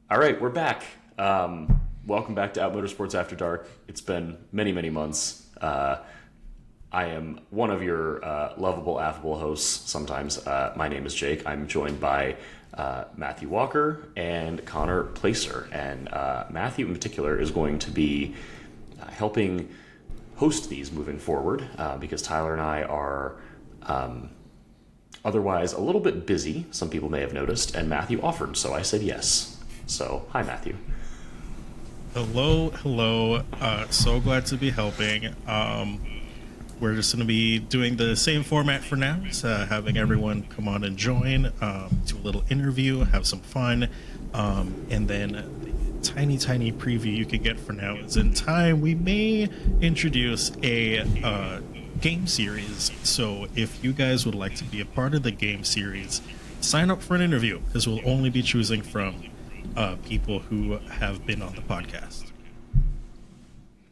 All right, we're back. Welcome back to Out Motorsports After Dark. It's been many, many months. I am one of your lovable, affable hosts sometimes. My name is Jake. I'm joined by Matthew Walker and Connor Placer. And Matthew in particular is going to be helping host these moving forward because Tyler and I are otherwise a little bit busy, some people may have noticed, and Matthew offered, so I said yes. So, hi, Matthew. Hello. So glad to be helping. We're just going to be doing the same format for now, so having everyone come on and join, do a little interview, have some fun, and then the tiny preview you can get for now is in time we may introduce a game series. So if you guys would like to be a part of the game series, sign up for an interview, because we'll only be choosing from people who have been on the podcast.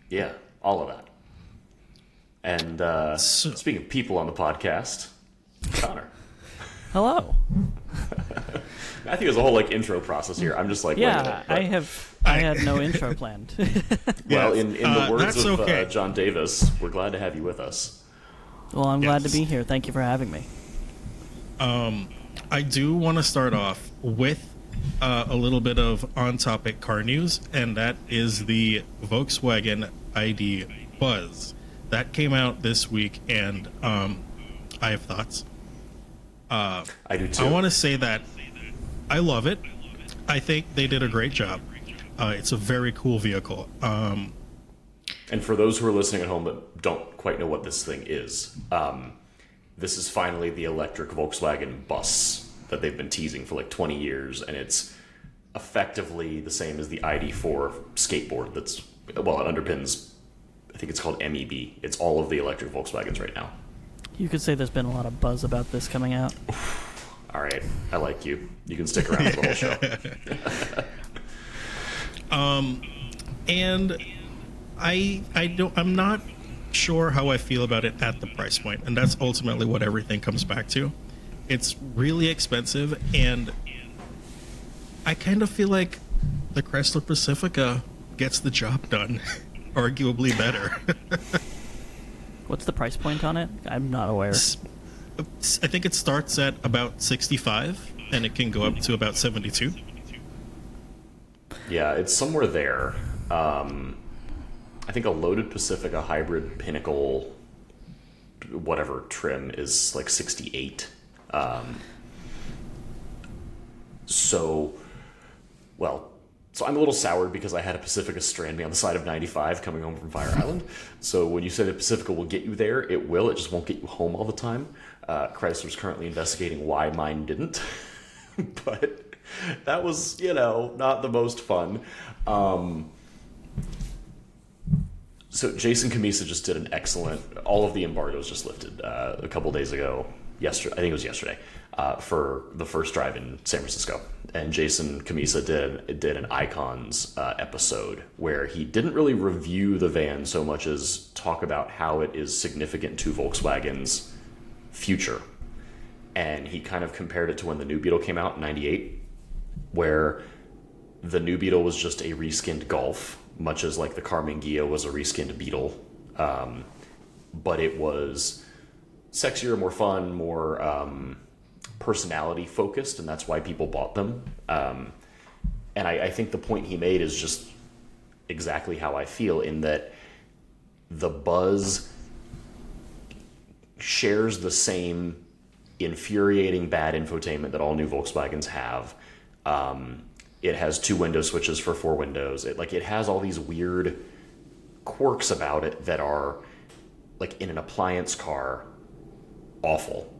Yeah, all of that. And speaking of people on the podcast, Connor. Hello. Matthew has a whole intro process here. I'm just yeah, I had no intro planned. Well, in the words of okay. John Davis, we're glad to have you with us. Well, I'm glad to be here. Thank you for having me. I do want to start off with a little bit of on-topic car news, and that is the Volkswagen ID.Buzz. That came out this week, and I have thoughts. I do too. I want to say that I love it. I think they did a great job. It's a very cool vehicle. And for those who are listening at home that don't quite know what this thing is, this is finally the electric Volkswagen bus that they've been teasing for 20 years, and it's effectively the same as the ID4 skateboard that's, well, it underpins, I think it's called MEB. It's all of the electric Volkswagens right now. You could say there's been a lot of buzz about this coming out. All right, I like you. You can stick around for the whole show. And I'm not sure how I feel about it at the price point, and that's ultimately what everything comes back to. It's really expensive, and I kind of feel like the Chrysler Pacifica gets the job done, arguably better. What's the price point on it? I'm not aware. I think it starts at about 65, and it can go up to about 72. Yeah, it's somewhere there. I think a loaded Pacifica hybrid Pinnacle, whatever trim, is 68. So I'm a little soured because I had a Pacifica strand me on the side of 95 coming home from Fire Island. So when you say the Pacifica will get you there, it will. It just won't get you home all the time. Chrysler's currently investigating why mine didn't. But that was, not the most fun. So Jason Camisa just did an excellent, all of the embargoes just lifted a couple days ago. I think it was yesterday, for the first drive in San Francisco. And Jason Camisa did an Icons episode where he didn't really review the van so much as talk about how it is significant to Volkswagen's future. And he kind of compared it to when the new Beetle came out in 98, where the new Beetle was just a reskinned Golf, much as the Carmen Ghia was a reskinned Beetle. But it was sexier, more fun, more personality focused, and that's why people bought them. And I think the point he made is just exactly how I feel, in that the Buzz shares the same infuriating bad infotainment that all new Volkswagens have. It has 2 window switches for 4 windows. It has all these weird quirks about it that are, in an appliance car, awful.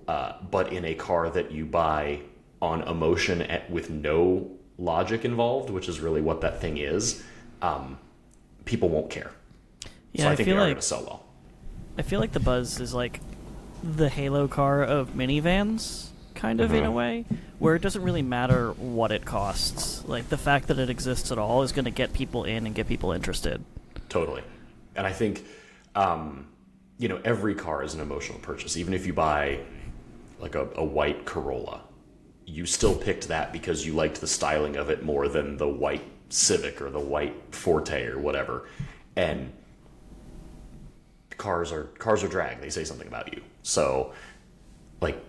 But in a car that you buy on emotion with no logic involved, which is really what that thing is, people won't care. Yeah, so I think they are going to sell well. I feel like the Buzz is the Halo car of minivans, kind of, in a way, where it doesn't really matter what it costs. The fact that it exists at all is going to get people in and get people interested. Totally. And I think, every car is an emotional purchase. Even if you buy a white Corolla, you still picked that because you liked the styling of it more than the white Civic or the white Forte or whatever. And cars are drag. They say something about you. So, like,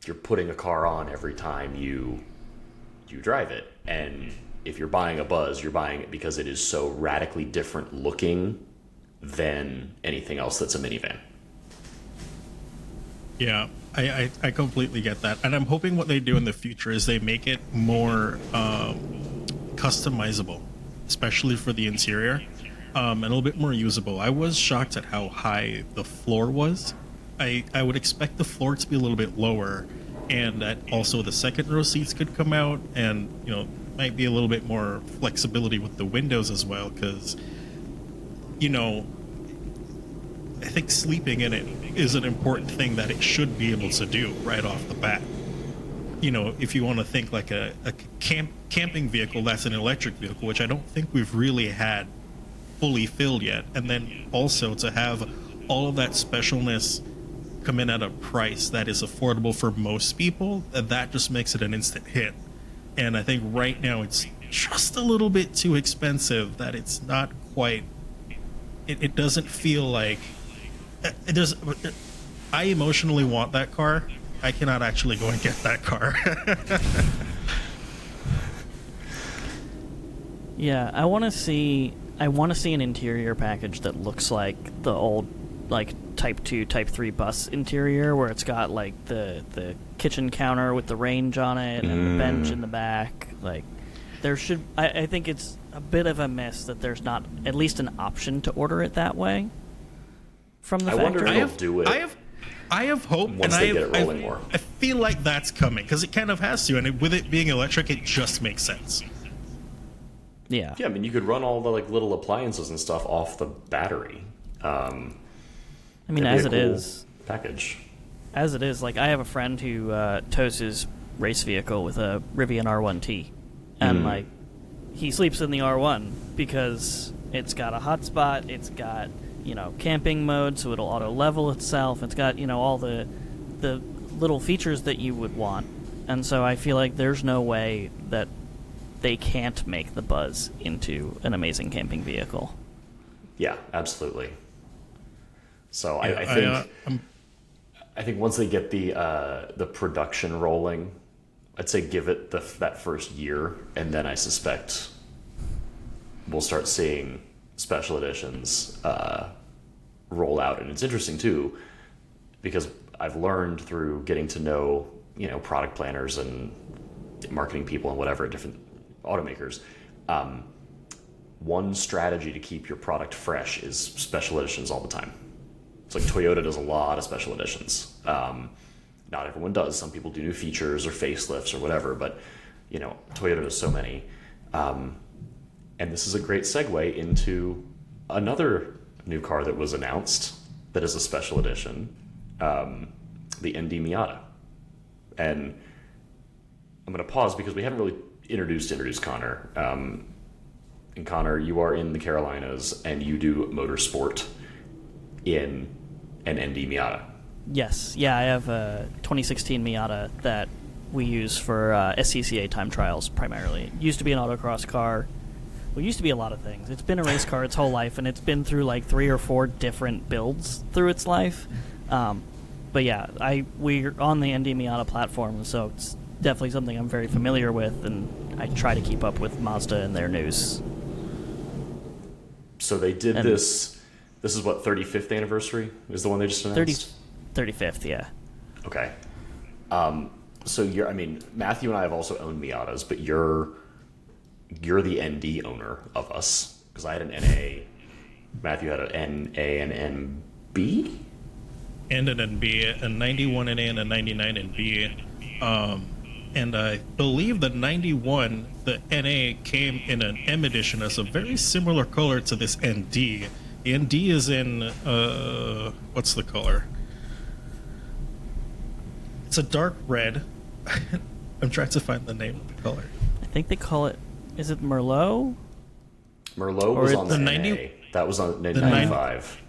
you're putting a car on every time you drive it. And if you're buying a Buzz, you're buying it because it is so radically different looking than anything else that's a minivan. Yeah, I completely get that. And I'm hoping what they do in the future is they make it more customizable, especially for the interior, and a little bit more usable. I was shocked at how high the floor was. I would expect the floor to be a little bit lower, and that also the second row seats could come out, and might be a little bit more flexibility with the windows as well, because I think sleeping in it is an important thing that it should be able to do right off the bat. If you want to think like a camping vehicle that's an electric vehicle, which I don't think we've really had fully filled yet, and then also to have all of that specialness come in at a price that is affordable for most people, that just makes it an instant hit. And I think right now it's just a little bit too expensive that it's not quite... It doesn't feel like... It does. I emotionally want that car. I cannot actually go and get that car. Yeah, I want to see an interior package that looks like the old, like, Type 2, Type 3 bus interior, where it's got, like, the kitchen counter with the range on it and the bench in the back. Like, there should... I think it's a bit of a miss that there's not at least an option to order it that way from the factory. Wonder if they'll do it. I have hope, once they get it rolling more. I feel like that's coming, because it kind of has to, and with it being electric, it just makes sense. Yeah. Yeah, I mean, you could run all the little appliances and stuff off the battery. I mean, as it is package. As it is, like, I have a friend who tows his race vehicle with a Rivian R1T, and like, he sleeps in the R1 because it's got a hotspot, it's got camping mode, so it'll auto level itself. It's got all the little features that you would want, and so I feel like there's no way that they can't make the Buzz into an amazing camping vehicle. Yeah, absolutely. So Yeah, I think once they get the production rolling, I'd say give it that first year, and then I suspect we'll start seeing special editions roll out. And it's interesting too, because I've learned through getting to know product planners and marketing people and whatever at different automakers, one strategy to keep your product fresh is special editions all the time. It's like Toyota does a lot of special editions. Not everyone does. Some people do new features or facelifts or whatever, but Toyota does so many. And this is a great segue into another new car that was announced that is a special edition, the ND Miata. And I'm going to pause because we haven't really introduced Connor. And Connor, you are in the Carolinas and you do motorsport in an ND Miata. Yes. Yeah, I have a 2016 Miata that we use for SCCA Time Trials primarily. It used to be an autocross car. Well, it used to be a lot of things. It's been a race car its whole life, and it's been through like 3 or 4 different builds through its life. But yeah, we're on the ND Miata platform, so it's definitely something I'm very familiar with, and I try to keep up with Mazda and their news. So they did this. This is what, 35th anniversary is the one they just announced? 35th, yeah. Okay. So Matthew and I have also owned Miatas, but you're the ND owner of us, because I had an NA. Matthew had an NA and NB? And an NB, a 91 NA and a 99 NB. And I believe the 91, the NA came in an M edition as a very similar color to this ND. The ND is in, what's the color? It's a dark red. I'm trying to find the name of the color. I think they call it, is it Merlot? Merlot was on the 90, NA. That was on the 95.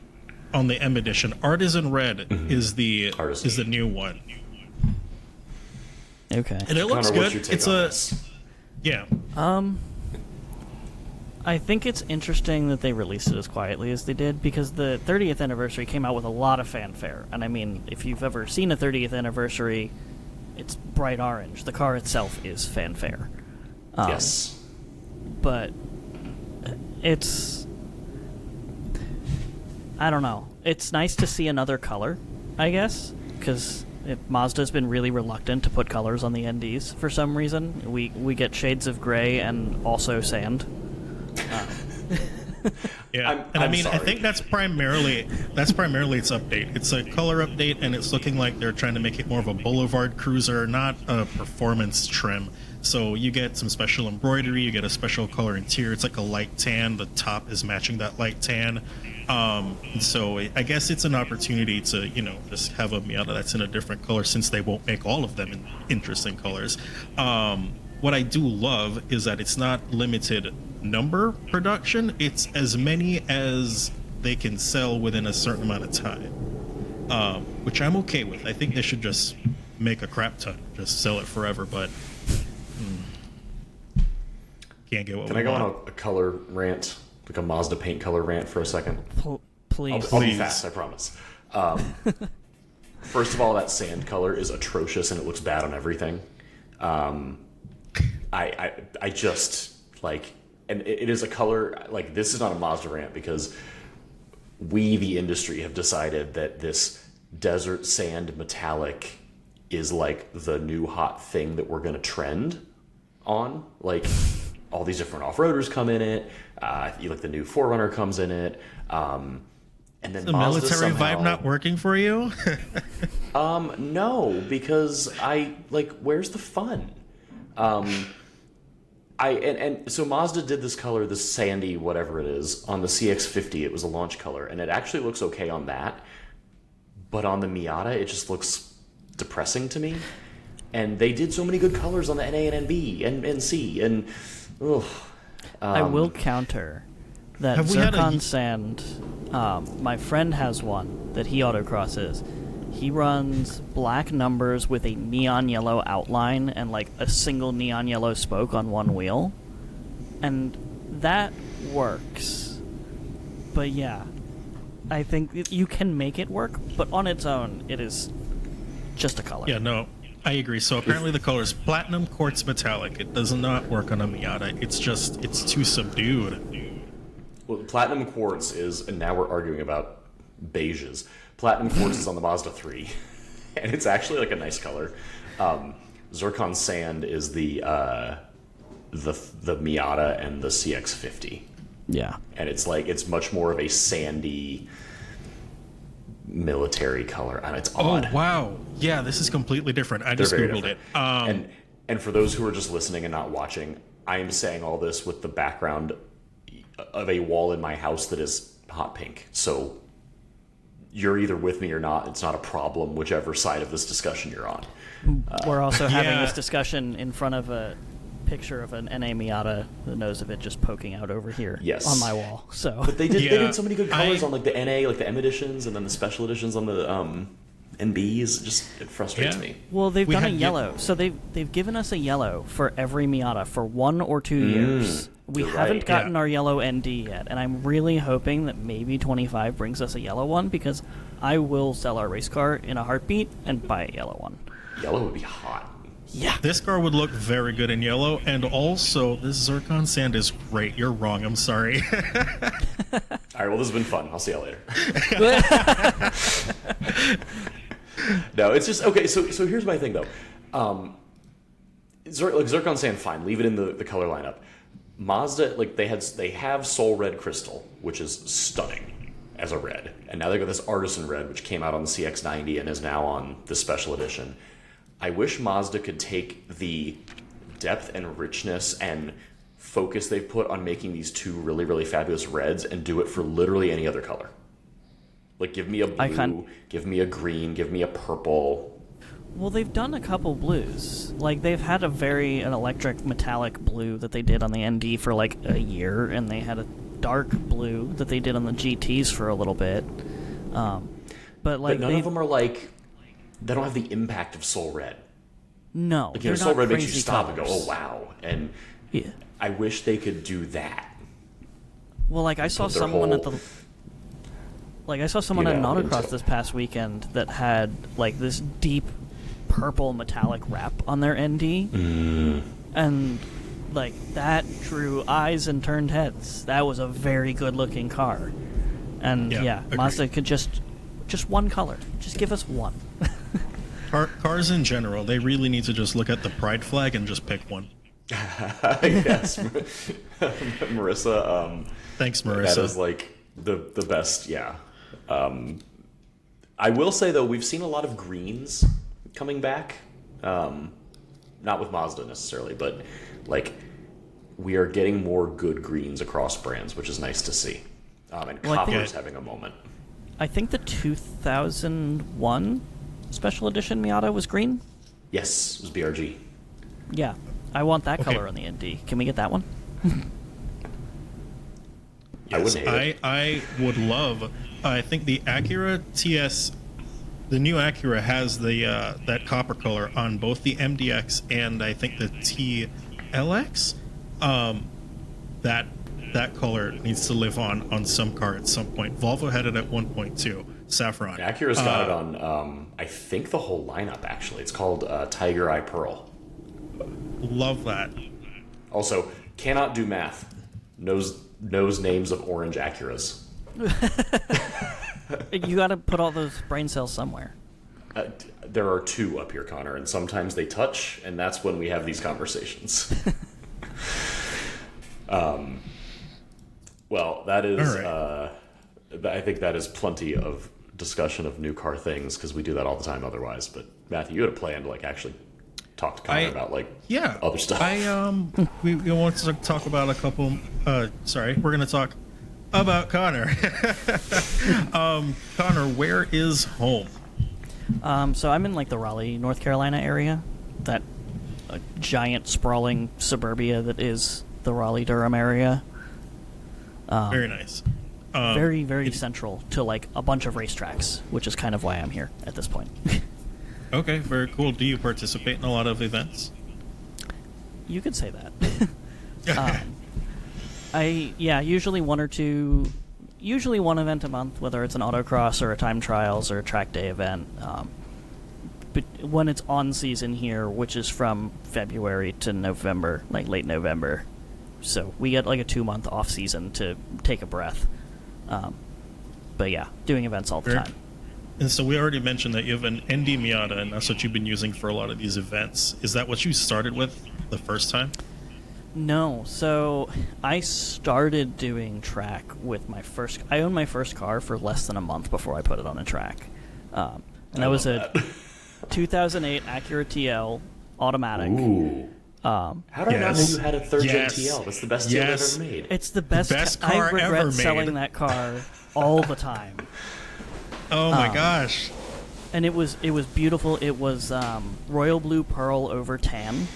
On the M edition. Artisan Red is the new one. Okay. And it looks Connor, what's good. your take It's on a this? yeah. I think it's interesting that they released it as quietly as they did, because the 30th anniversary came out with a lot of fanfare. And I mean, if you've ever seen a 30th anniversary, it's bright orange. The car itself is fanfare. Yes. But it's... I don't know. It's nice to see another color, I guess, because Mazda's been really reluctant to put colors on the NDs for some reason. We get shades of gray and also sand. Yeah, I'm I mean, sorry. I think that's primarily its update. It's a color update, and it's looking like they're trying to make it more of a boulevard cruiser, not a performance trim. So you get some special embroidery, you get a special color interior. It's like a light tan. The top is matching that light tan. So I guess it's an opportunity to, just have a Miata that's in a different color, since they won't make all of them in interesting colors. What I do love is that it's not limited number production. It's as many as they can sell within a certain amount of time, which I'm okay with. I think they should just make a crap ton, just sell it forever, but can't get what Can we I go want. on a color rant, like a Mazda paint color rant for a second? Please. I'll be fast, I promise. First of all, that sand color is atrocious and it looks bad on everything. I just like, and it is a color, like, this is not a Mazda rant, because we, the industry, have decided that this desert sand metallic is like the new hot thing that we're going to trend on. Like, all these different off-roaders come in it. Like the new 4Runner comes in it. And then The Mazda military somehow, vibe not working for you? no, because where's the fun? So Mazda did this color, this sandy whatever it is, on the CX-50. It was a launch color, and it actually looks okay on that. But on the Miata, it just looks depressing to me. And they did so many good colors on the NA and NB and NC, and ugh. I will counter that Have we had Zircon a- Sand. My friend has one that he autocrosses. He runs black numbers with a neon yellow outline and like a single neon yellow spoke on one wheel, and that works. But yeah, I think you can make it work, but on its own, it is just a color. Yeah, no, I agree. So apparently the color is platinum quartz metallic. It does not work on a Miata. It's too subdued. Well, platinum quartz is, and now we're arguing about beiges. Platinum quartz is on the Mazda 3, and it's actually like a nice color. Zircon sand is the Miata and the CX-50, Yeah. and it's much more of a sandy military color, and it's odd. Oh wow, yeah, this is completely different. I They're just very googled different. it. And for those who are just listening and not watching, I am saying all this with the background of a wall in my house that is hot pink. So you're either with me or not. It's not a problem, whichever side of this discussion you're on. We're also having yeah. this discussion in front of a picture of an NA Miata, the nose of it just poking out over here Yes. on my wall. So But they did Yeah, so many good colors I- on like the NA, like the M editions, and then the special editions on the NBs. It frustrates Yeah. me. well, they've We done a had- yellow. So they've given us a yellow for every Miata for 1 or 2 years. We you're haven't right. gotten Yeah. our yellow ND yet, and I'm really hoping that maybe 25 brings us a yellow one, because I will sell our race car in a heartbeat and buy a yellow one. Yellow would be hot. Yeah. This car would look very good in yellow, and also this Zircon sand is great. You're wrong. I'm sorry. All right, well, this has been fun. I'll see y'all later. No, it's just okay. So here's my thing though. Zircon sand, fine. Leave it in the color lineup. Mazda, they have Soul Red Crystal, which is stunning as a red, and now they got this Artisan Red, which came out on the CX-90 and is now on the special edition. I wish Mazda could take the depth and richness and focus they've put on making these two really, really fabulous reds and do it for literally any other color. Like, give me a blue, give me a green, give me a purple. Well, they've done a couple blues. Like, they've had an electric metallic blue that they did on the ND for like a year, and they had a dark blue that they did on the GTs for a little bit. But But none of them are like, they don't have the impact of Soul Red. No, Like, they're Soul not Red makes you crazy stop and go, colors. oh wow. And Yeah. I wish they could do that. Well, like I saw Put their someone at whole the. Like I saw someone at an into autocross it. this past weekend that had like this deep purple metallic wrap on their ND, and like that drew eyes and turned heads. That was a very good looking car, and yeah, agreed. Mazda could just one color, just give us one. Cars in general, they really need to just look at the pride flag and just pick one. Yes. Marissa, Thanks, Marissa. that is like the best, yeah. I will say though, we've seen a lot of greens coming back. Not with Mazda necessarily, but like we are getting more good greens across brands, which is nice to see. And Well, I think- Copper is having a moment. I think the 2001 special edition Miata was green. Yes, it was BRG. Yeah, I want that Okay. color on the ND. Can we get that one? I wouldn't hate it. I would love. I think the Acura TS, the new Acura has the that copper color on both the MDX and I think the TLX. That color needs to live on some car at some point. Volvo had it at 1.2 saffron. Acura's got it on, I think the whole lineup actually. It's called Tiger Eye Pearl. Love that. Also, cannot do math. Knows names of orange Acuras. You got to put all those brain cells somewhere. There are two up here, Connor, and sometimes they touch, and that's when we have these conversations. Well, that is. All right. I think that is plenty of discussion of new car things because we do that all the time otherwise. But Matthew, you had a plan to like actually talk to Connor about like other stuff. We want to talk about a couple. Sorry, we're going to talk about Connor. Connor, where is home? So I'm in like the Raleigh, North Carolina area, that giant sprawling suburbia that is the Raleigh-Durham area. Very nice. Very, very central to like a bunch of racetracks, which is kind of why I'm here at this point. Okay, very cool. Do you participate in a lot of events? You could say that. Usually one or two, usually one event a month, whether it's an autocross or a time trials or a track day event. But when it's on season here, which is from February to November, like late November, so we get like a 2-month off season to take a breath. But yeah, doing events all the time. And so we already mentioned that you have an ND Miata, and that's what you've been using for a lot of these events. Is that what you started with the first time? No, so I started doing track with my first. I owned my first car for less than a month before I put it on a track, and that was a 2008 Acura TL automatic. Ooh. How did I not know Yes. you had a third Yes. gen TL? That's the best deal I've ever made. It's the best. Best I car regret ever selling made. that car all the time. Oh my gosh. And it was beautiful. It was royal blue pearl over tan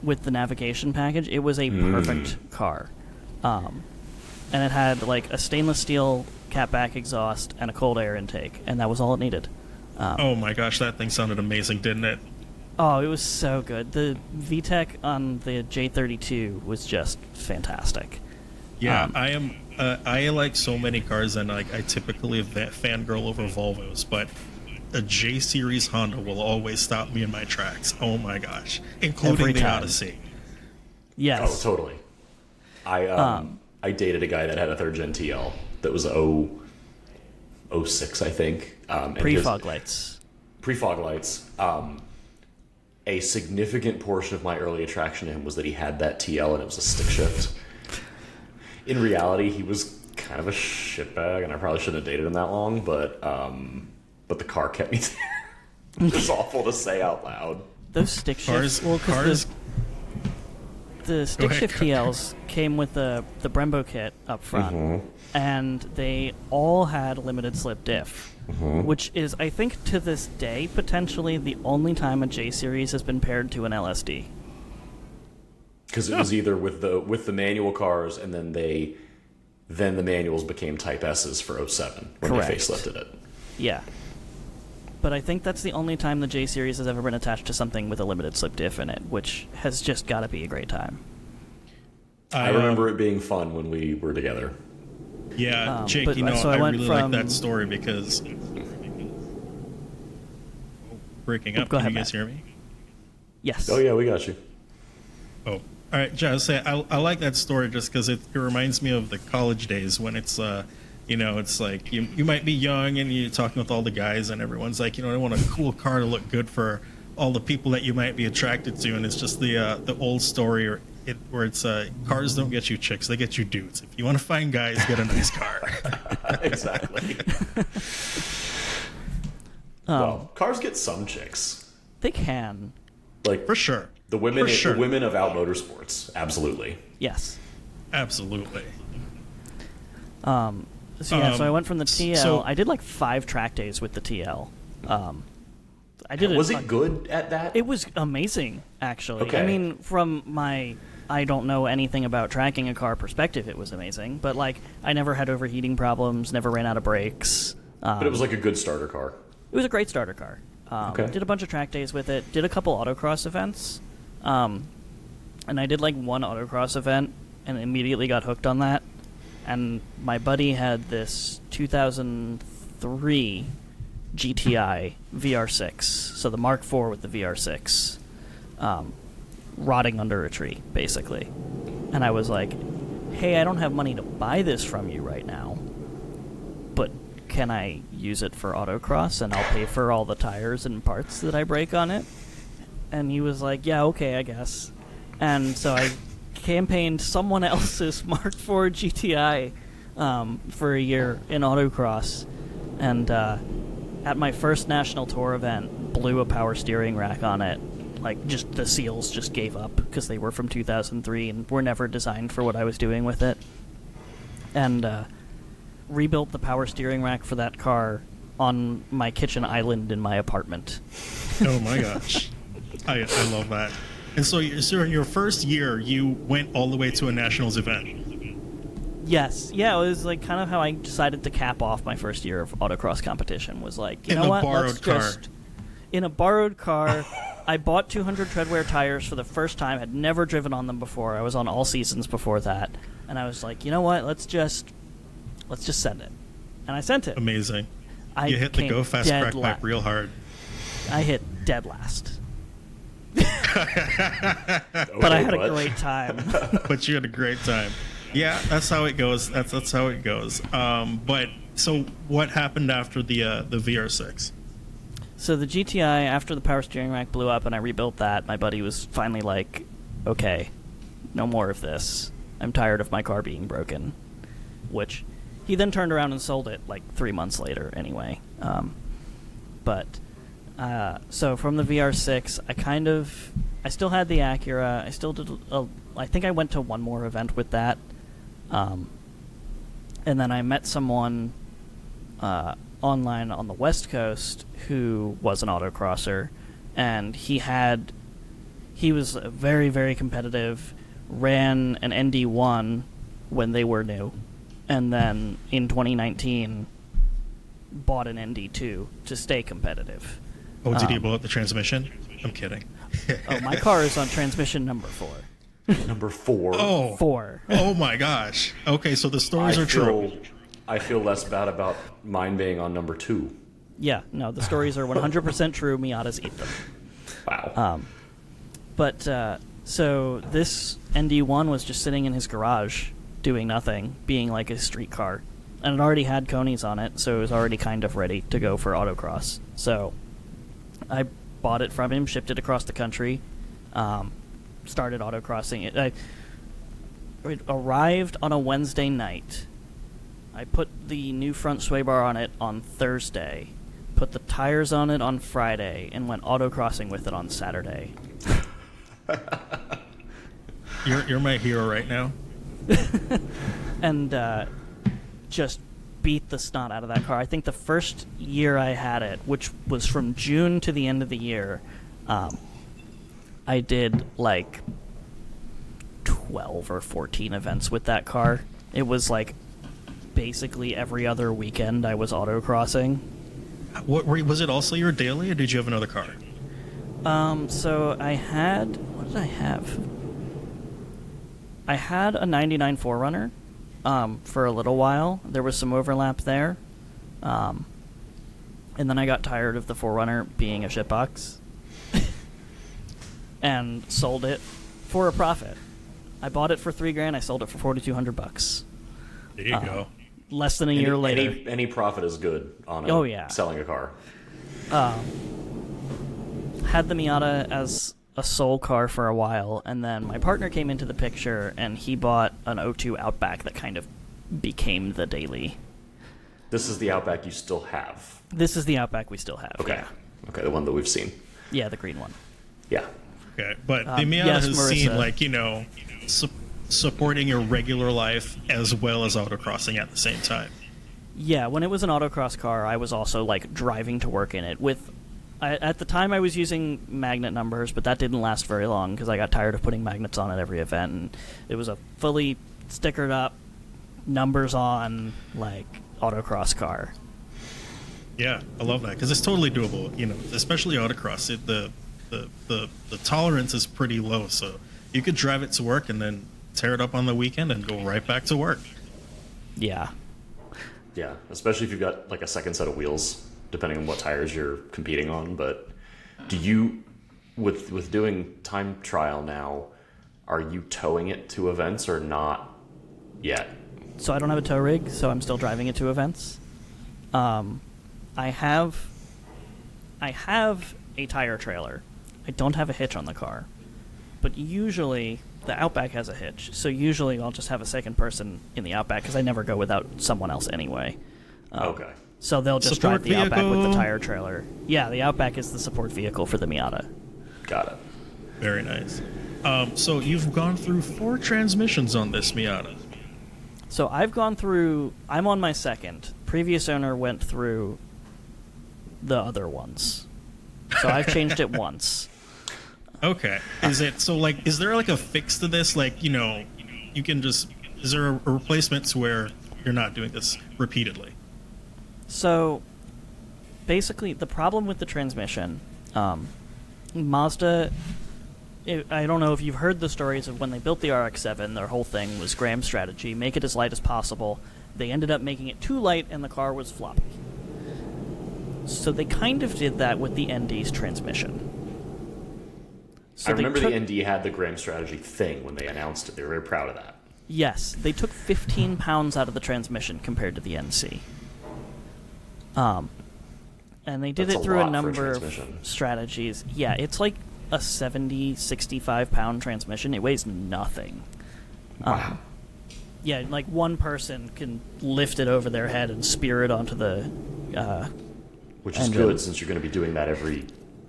with the navigation package. It was a perfect car, and it had like a stainless steel catback exhaust and a cold air intake, and that was all it needed. Oh my gosh, that thing sounded amazing, didn't it? Oh, it was so good. The VTEC on the J32 was just fantastic. Yeah, I like so many cars, and like I typically fangirl over Volvos, but a J Series Honda will always stop me in my tracks. Oh my gosh, including Every the time. Odyssey. Yes. Oh, totally. I dated a guy that had a third gen TL that was 06, I think. And Pre-fog lights. Pre-fog lights. A significant portion of my early attraction to him was that he had that TL and it was a stick shift. In reality, he was kind of a shitbag, and I probably shouldn't have dated him that long, but the car kept me there. It's awful to say out loud. Those stick shifts. Cars- Well, because cars- the stick ahead, shift TLs came with the Brembo kit up front, and they all had limited slip diff, which is, I think, to this day, potentially the only time a J Series has been paired to an LSD. Because it was either with the manual cars, and then the manuals became Type S's for 07 when Correct. they facelifted it. Yeah. but I think that's the only time the J Series has ever been attached to something with a limited slip diff in it, which has just got to be a great time. I remember it being fun when we were together. Yeah, Jake, but- you know, so I I went really like from- that story because... Breaking up, Go can ahead, you guys Matt. hear me? Yes. Oh yeah, we got you. Oh, all right, Jazz. I like that story just because it reminds me of the college days when it's you know, it's like you might be young and you're talking with all the guys and everyone's like, you know, I want a cool car to look good for all the people that you might be attracted to, and it's just the old story where it's cars don't get you chicks, they get you dudes. If you want to find guys, get a nice car. Exactly. Well, cars get some chicks. They can. Like For sure. the women, For sure. the women of out motorsports, absolutely. Yes. Absolutely. So I went from the TL. so- I did like 5 track days with the TL. I did Was it good at that? It was amazing, actually. Okay. I mean, from my I don't know anything about tracking a car perspective, it was amazing. But like, I never had overheating problems, never ran out of brakes. But it was like a good starter car. It was a great starter car. Okay. Did a bunch of track days with it. Did a couple autocross events. And I did like one autocross event and immediately got hooked on that. And my buddy had this 2003 GTI VR6, so the Mark IV with the VR6, rotting under a tree, basically. And I was like, hey, I don't have money to buy this from you right now, but can I use it for autocross and I'll pay for all the tires and parts that I break on it? And he was like, yeah, okay, I guess. And so I campaigned someone else's Mark IV GTI for a year in autocross, and at my first national tour event, blew a power steering rack on it. Like, just the seals just gave up because they were from 2003 and were never designed for what I was doing with it. And rebuilt the power steering rack for that car on my kitchen island in my apartment. Oh my gosh. I love that. And so in your first year, you went all the way to a nationals event. Yes. Yeah, it was like kind of how I decided to cap off my first year of autocross competition. Was like, you In know a what? borrowed Let's car. just in a borrowed car. I bought 200 treadwear tires for the first time. Had never driven on them before. I was on all seasons before that, and I was like, you know what? Let's just send it. And I sent it. Amazing. I You hit the came go fast dead crack pipe real hard. I hit dead last. But I had a great time. But you had a great time. Yeah, that's how it goes. That's how it goes. But so what happened after the VR6? So the GTI, after the power steering rack blew up and I rebuilt that, my buddy was finally like, okay, no more of this. I'm tired of my car being broken. Which he then turned around and sold it like 3 months later anyway. So from the VR6, I still had the Acura. I still did, I think I went to one more event with that. And then I met someone online on the West Coast who was an autocrosser, and he was very, very competitive, ran an ND1 when they were new, and then in 2019 bought an ND2 to stay competitive. Oh, did he blow up the transmission? I'm kidding. Oh, my car is on transmission number 4. Number 4. Oh, 4. Oh my gosh. Okay, so the stories are true. I feel less bad about mine being on number 2. Yeah, no, the stories are 100% true. Miatas eat them. Wow. So this ND1 was just sitting in his garage doing nothing, being like a street car. And it already had conies on it, so it was already kind of ready to go for autocross. So I bought it from him, shipped it across the country, started autocrossing it. It arrived on a Wednesday night. I put the new front sway bar on it on Thursday, put the tires on it on Friday, and went autocrossing with it on Saturday. You're my hero right now. And just beat the snot out of that car. I think the first year I had it, which was from June to the end of the year, I did like 12 or 14 events with that car. It was like basically every other weekend I was autocrossing. Was it also your daily, or did you have another car? So I had... What did I have? I had a 99 4Runner for a little while. There was some overlap there. And then I got tired of the 4Runner being a shitbox. And sold it for a profit. I bought it for $3,000. I sold it for $4,200. There you go. Less than a year later. Any profit is good on selling a car. Had the Miata as a sole car for a while, and then my partner came into the picture, and he bought an '02 Outback that kind of became the daily. This is the Outback you still have. This is the Outback we still have. Okay. Yeah. Okay, the one that we've seen. Yeah, the green one. Yeah. Okay, but the Miata yes, has Marissa. seen, supporting your regular life as well as autocrossing at the same time. Yeah, when it was an autocross car, I was also, driving to work in it. At the time, I was using magnet numbers, but that didn't last very long because I got tired of putting magnets on at every event. And it was a fully stickered up, numbers on, autocross car. Yeah, I love that because it's totally doable. Especially autocross. The tolerance is pretty low, so you could drive it to work and then tear it up on the weekend and go right back to work. Yeah. Yeah, especially if you've got a second set of wheels, depending on what tires you're competing on. But do you, with doing time trial now, are you towing it to events or not yet? So I don't have a tow rig, so I'm still driving it to events. I have a tire trailer. I don't have a hitch on the car. But usually, the Outback has a hitch. So usually I'll just have a second person in the Outback because I never go without someone else anyway. Okay. So they'll just Support drive the Outback with vehicle. the tire trailer. Yeah, the Outback is the support vehicle for the Miata. Got it. Very nice. So you've gone through 4 transmissions on this Miata. So I'm on my second. Previous owner went through the other ones. So I've changed it once. Okay. Is there a fix to this? You can just, is there a replacement to where you're not doing this repeatedly? So basically, the problem with the transmission, Mazda, I don't know if you've heard the stories of when they built the RX-7, their whole thing was Graham's strategy, make it as light as possible. They ended up making it too light and the car was floppy. So they kind of did that with the ND's transmission. So I remember the ND had the Graham strategy thing when they announced it. They were very proud of that. Yes, they took 15 pounds out of the transmission compared to the NC. And they did That's it a through a lot for a number of transmission. strategies. Yeah, it's like a 70, 65-pound transmission. It weighs nothing. Wow. Yeah, one person can lift it over their head and spear it onto the Which is engine. good since you're going to be doing that every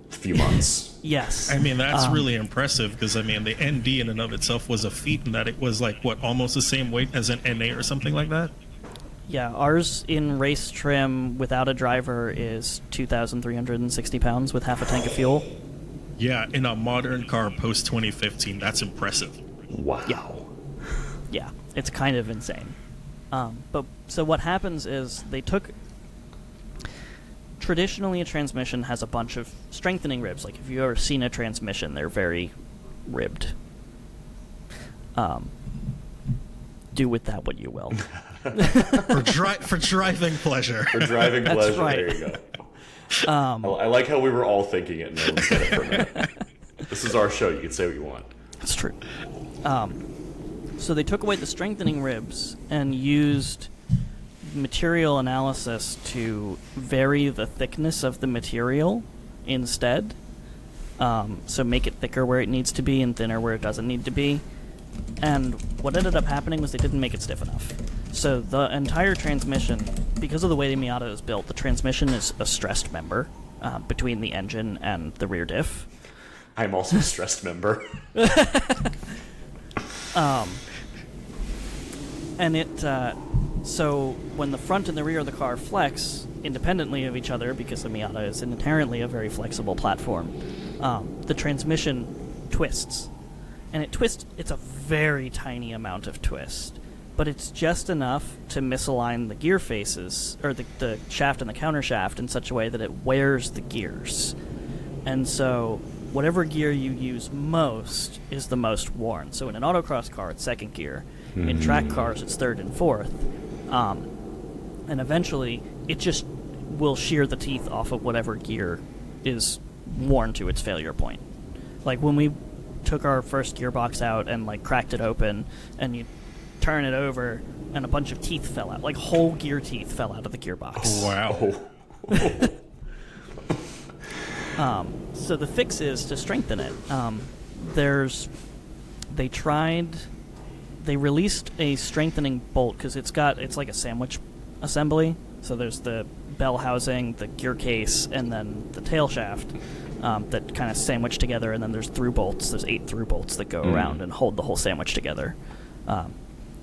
few months. Yes. I mean, that's really impressive because, the ND in and of itself was a feat in that it was, almost the same weight as an NA or something like that? Yeah, ours in race trim without a driver is 2,360 pounds with half a tank of fuel. Yeah, in a modern car post-2015, that's impressive. Wow. Yeah, it's kind of insane. So what happens is they took... Traditionally, a transmission has a bunch of strengthening ribs. If you've ever seen a transmission, they're very ribbed. Do with that what you will. For driving pleasure. For driving That's pleasure, right. there you go. I like how we were all thinking it and no one said it for a minute. This is our show. You can say what you want. That's true. So they took away the strengthening ribs and used material analysis to vary the thickness of the material instead. So make it thicker where it needs to be and thinner where it doesn't need to be. And what ended up happening was they didn't make it stiff enough. So the entire transmission, because of the way the Miata is built, the transmission is a stressed member between the engine and the rear diff. I'm also a stressed member. And it, so when the front and the rear of the car flex independently of each other, because the Miata is inherently a very flexible platform, the transmission twists. And it's a very tiny amount of twist. but it's just enough to misalign the gear faces, or the shaft and the counter shaft, in such a way that it wears the gears. And so whatever gear you use most is the most worn. So in an autocross car, it's second gear. In track cars, it's third and fourth. And eventually, it just will shear the teeth off of whatever gear is worn to its failure point. Like when we took our first gearbox out and like cracked it open, and you turn it over, and a bunch of teeth fell out. Like whole gear teeth fell out of the gearbox. Oh, wow. So the fix is to strengthen it. They released a strengthening bolt because it's like a sandwich assembly. So there's the bell housing, the gear case, and then the tail shaft that kind of sandwich together. And then there's through bolts. There's 8 through bolts that go around and hold the whole sandwich together.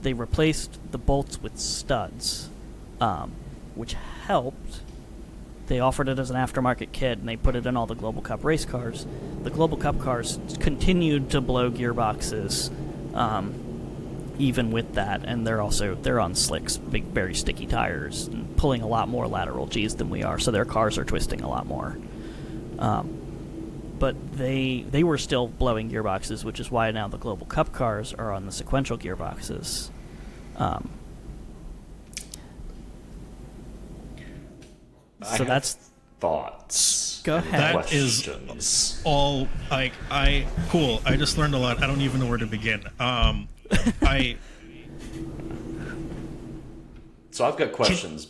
They replaced the bolts with studs, which helped. They offered it as an aftermarket kit, and they put it in all the Global Cup race cars. The Global Cup cars continued to blow gearboxes, even with that, and they're on slicks, big, very sticky tires, and pulling a lot more lateral Gs than we are, so their cars are twisting a lot more. But they were still blowing gearboxes, which is why now the Global Cup cars are on the sequential gearboxes. So that's thoughts. Go ahead. that is all like cool. I just learned a lot. I don't even know where to begin. So I've got questions,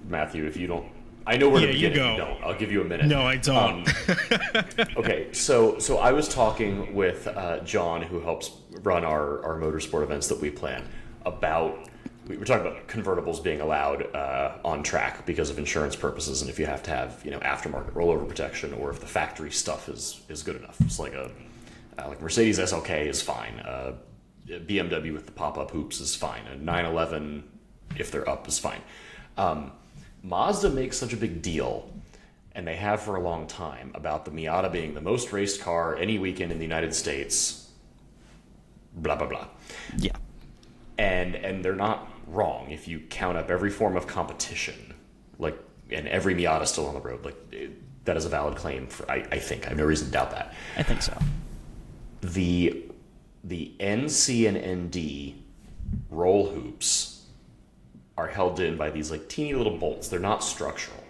Matthew. If you don't, I know where to begin. You if go. you don't, I'll give you a minute. No, I don't. Okay, so I was talking with John, who helps run our motorsport events that we plan, about. We were talking about convertibles being allowed on track because of insurance purposes, and if you have to have aftermarket rollover protection, or if the factory stuff is good enough. It's like like Mercedes SLK is fine. BMW with the pop-up hoops is fine. A 911, if they're up, is fine. Mazda makes such a big deal, and they have for a long time, about the Miata being the most raced car any weekend in the United States. Blah blah blah. Yeah. And they're not wrong if you count up every form of competition, and every Miata still on the road. That is a valid claim. I think I have no reason to doubt that. I think so. The NC and ND roll hoops are held in by these teeny little bolts. They're not structural,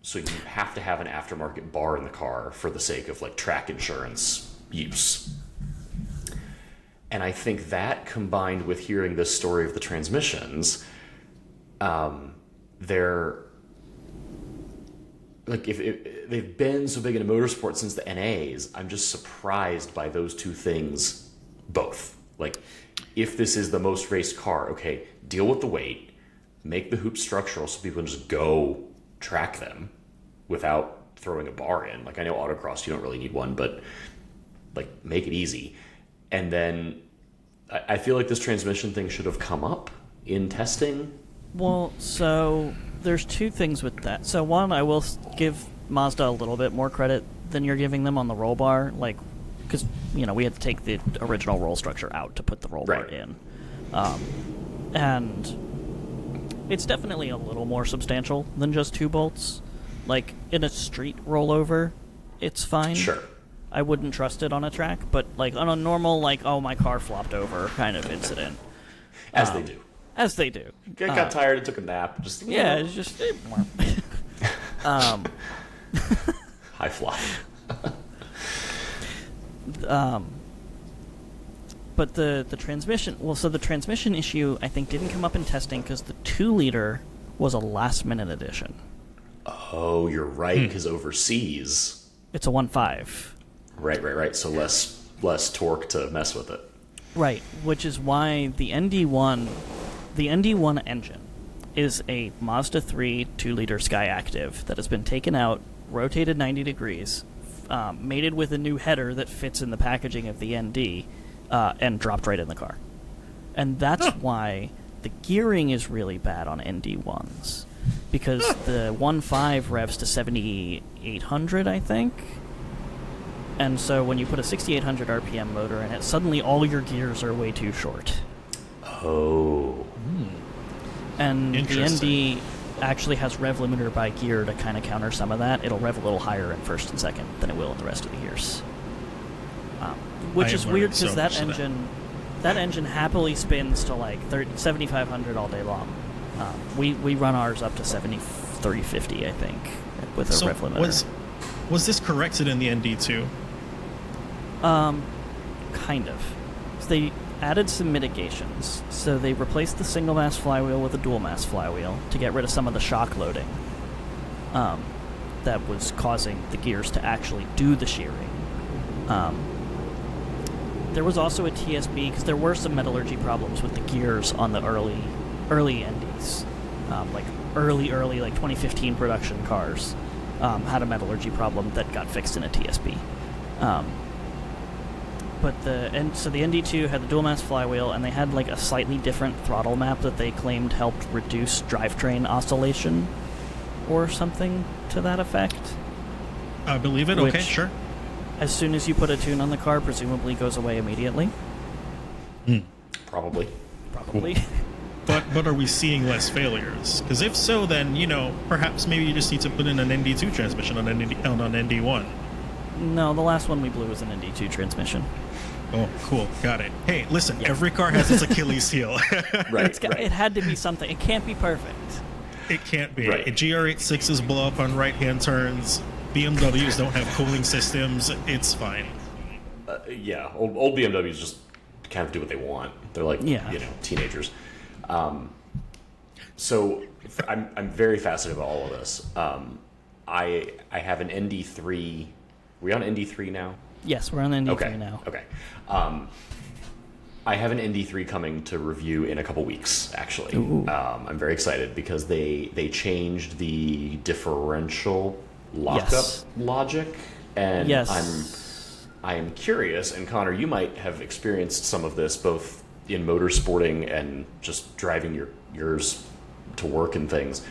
so you have to have an aftermarket bar in the car for the sake of track insurance use. And I think that, combined with hearing this story of the transmissions, they're if they've been so big into motorsport since the NAs. I'm just surprised by those two things both. If this is the most raced car, okay, deal with the weight, make the hoops structural so people can just go track them without throwing a bar in. I know autocross, you don't really need one, but make it easy. And then I feel like this transmission thing should have come up in testing. Well, so there's two things with that. So one, I will give Mazda a little bit more credit than you're giving them on the roll bar, because we had to take the original roll structure out to put the roll bar in, and it's definitely a little more substantial than just 2 bolts. In a street rollover, it's fine. Sure. I wouldn't trust it on a track, but on a normal, my car flopped over kind of incident. As they do. As they do. Got tired and took a nap. It's just... High fly. But the transmission... Well, so the transmission issue, I think, didn't come up in testing because the 2-liter was a last-minute addition. Oh, you're right, because overseas... It's a 1.5. Right. So less torque to mess with it. Right, which is why the ND1 engine is a Mazda 3 2-liter Sky Active that has been taken out, rotated 90 degrees, mated with a new header that fits in the packaging of the ND, and dropped right in the car. And that's why the gearing is really bad on ND1s, because the 1.5 revs to 7,800, I think. And so when you put a 6,800 RPM motor in it, suddenly all your gears are way too short. Oh. And the Interesting. ND actually has rev limiter by gear to kind of counter some of that. It'll rev a little higher in first and second than it will in the rest of the gears. Which is weird because that engine happily spins to like 7,500 all day long. We run ours up to 350, I think, with a rev limiter. Was this corrected in the ND2? Kind of. So they added some mitigations. So they replaced the single mass flywheel with a dual mass flywheel to get rid of some of the shock loading that was causing the gears to actually do the shearing. There was also a TSB because there were some metallurgy problems with the gears on the early NDs, like early 2015 production cars had a metallurgy problem that got fixed in a TSB. So the ND2 had the dual mass flywheel, and they had like a slightly different throttle map that they claimed helped reduce drivetrain oscillation, or something to that effect. I believe it. Okay, sure. As soon as you put a tune on the car, presumably goes away immediately. Probably. But are we seeing less failures? Because if so, then, perhaps maybe you just need to put in an ND2 transmission on ND1. No, the last one we blew was an ND2 transmission. Oh, cool. Got it. Hey, listen, every car has its Achilles heel. Right. It had to be something. It can't be perfect. It can't be. Right. GR86s blow up on right-hand turns. BMWs don't have cooling systems. It's fine. Yeah, old BMWs just kind of do what they want. They're like, teenagers. So I'm very fascinated by all of this. I have an ND3. Are we on ND3 now? Yes, we're on ND3 now. Okay. I have an ND3 coming to review in a couple weeks, actually. I'm very excited because they changed the differential lockup logic, and I am curious, and Connor, you might have experienced some of this both in motorsporting and just driving yours to work and things.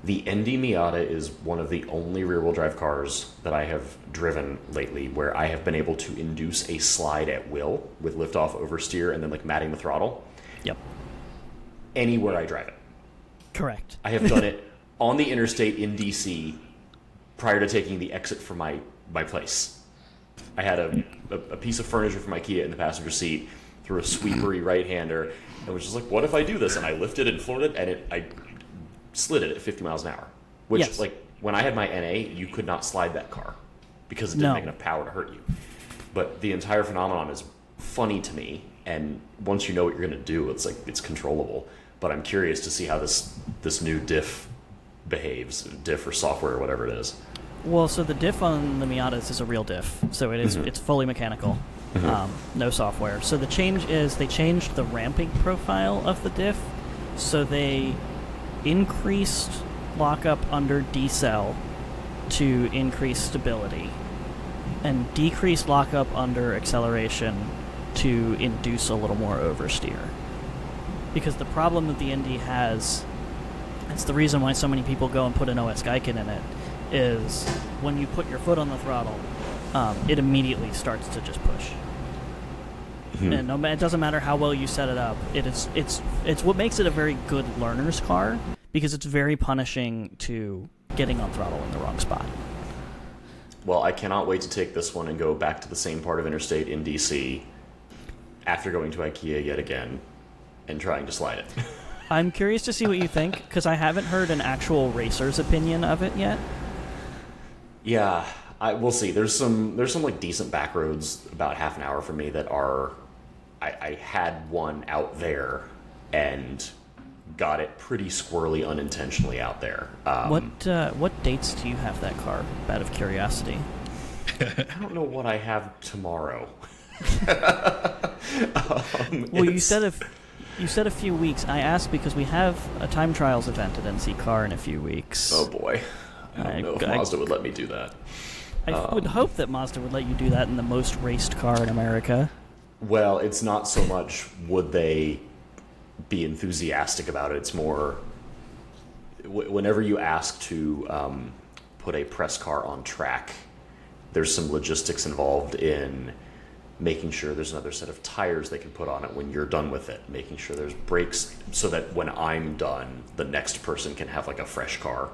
The ND Miata is one of the only rear-wheel drive cars that I have driven lately where I have been able to induce a slide at will with liftoff, oversteer, and then like matting the throttle. Yep. Anywhere I drive it. Correct. I have done it on the interstate in DC prior to taking the exit from my place. I had a piece of furniture from IKEA in the passenger seat, threw a sweepery right-hander, and was just like, what if I do this? And I lifted and floored it, and I slid it at 50 miles an hour. Which, like, when I had my NA, you could not slide that car because it didn't make enough power to hurt you. But the entire phenomenon is funny to me, and once you know what you're going to do, it's like it's controllable. But I'm curious to see how this new diff behaves, diff or software or whatever it is. Well, so the diff on the Miatas is a real diff, so it is it's fully mechanical, no software. So the change is they changed the ramping profile of the diff, so they increased lockup under decel to increase stability, and decreased lockup under acceleration to induce a little more oversteer. Because the problem that the ND has, it's the reason why so many people go and put an OS Geiken in it, is when you put your foot on the throttle, it immediately starts to just push. And it doesn't matter how well you set it up. It's what makes it a very good learner's car, because it's very punishing to getting on throttle in the wrong spot. Well, I cannot wait to take this one and go back to the same part of interstate in DC after going to IKEA yet again and trying to slide it. I'm curious to see what you think, because I haven't heard an actual racer's opinion of it yet. Yeah, we'll see. There's some like decent back roads about half an hour from me that are. I had one out there and got it pretty squirrely unintentionally out there. What dates do you have that car? Out of curiosity. I don't know what I have tomorrow. Well, you said a few weeks. I asked because we have a time trials event at NC Car in a few weeks. Oh boy, I don't know if Mazda would let me do that. I would hope that Mazda would let you do that in the most raced car in America. Well, it's not so much would they be enthusiastic about it. It's more whenever you ask to put a press car on track, there's some logistics involved in making sure there's another set of tires they can put on it when you're done with it, making sure there's brakes so that when I'm done, the next person can have like a fresh car.